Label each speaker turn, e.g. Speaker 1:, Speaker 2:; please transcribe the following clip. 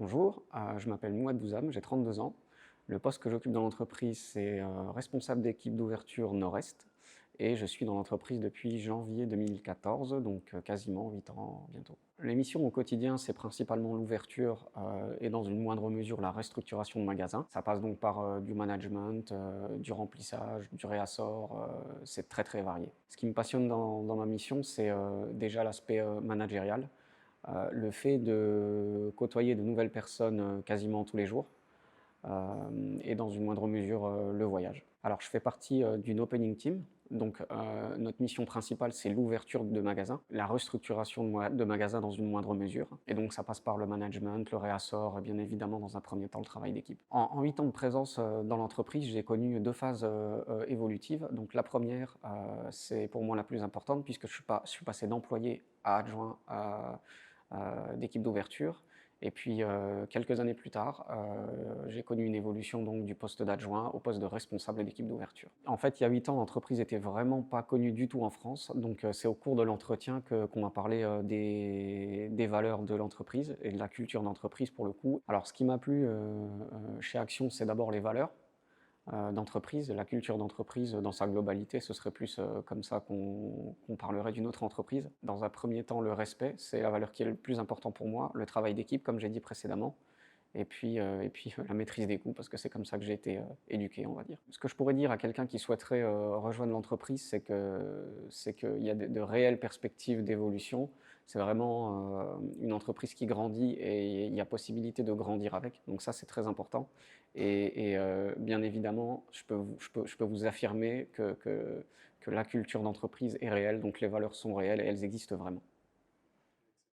Speaker 1: Bonjour, je m'appelle Mouad Bouzam, j'ai 32 ans. Le poste que j'occupe dans l'entreprise, c'est responsable d'équipe d'ouverture Nord-Est et je suis dans l'entreprise depuis janvier 2014, donc quasiment 8 ans bientôt. Les missions au quotidien, c'est principalement l'ouverture et dans une moindre mesure la restructuration de magasins. Ça passe donc par du management, du remplissage, du réassort, c'est très très varié. Ce qui me passionne dans ma mission, c'est déjà l'aspect managérial. Le fait de côtoyer de nouvelles personnes quasiment tous les jours et dans une moindre mesure le voyage. Alors je fais partie d'une opening team, donc notre mission principale c'est l'ouverture de magasins, la restructuration de magasins dans une moindre mesure, et donc ça passe par le management, le réassort et bien évidemment dans un premier temps le travail d'équipe. En 8 ans de présence dans l'entreprise, j'ai connu deux phases évolutives. Donc la première, c'est pour moi la plus importante puisque je suis passé d'employé à adjoint d'équipe d'ouverture. Et puis quelques années plus tard, j'ai connu une évolution donc du poste d'adjoint au poste de responsable d'équipe d'ouverture. En fait, il y a 8 ans, l'entreprise était vraiment pas connue du tout en France. Donc c'est au cours de l'entretien qu'on m'a parlé des valeurs de l'entreprise et de la culture d'entreprise pour le coup. Alors ce qui m'a plu chez Action, c'est d'abord les valeurs d'entreprise. La culture d'entreprise dans sa globalité, ce serait plus comme ça qu'on parlerait d'une autre entreprise. Dans un premier temps, le respect, c'est la valeur qui est le plus important pour moi. Le travail d'équipe, comme j'ai dit précédemment. Et puis la maîtrise des coûts, parce que c'est comme ça que j'ai été éduqué, on va dire. Ce que je pourrais dire à quelqu'un qui souhaiterait rejoindre l'entreprise, c'est qu'il y a de réelles perspectives d'évolution. C'est vraiment une entreprise qui grandit et il y a possibilité de grandir avec. Donc ça, c'est très important. Et bien évidemment, je peux vous affirmer que la culture d'entreprise est réelle, donc les valeurs sont réelles et elles existent vraiment.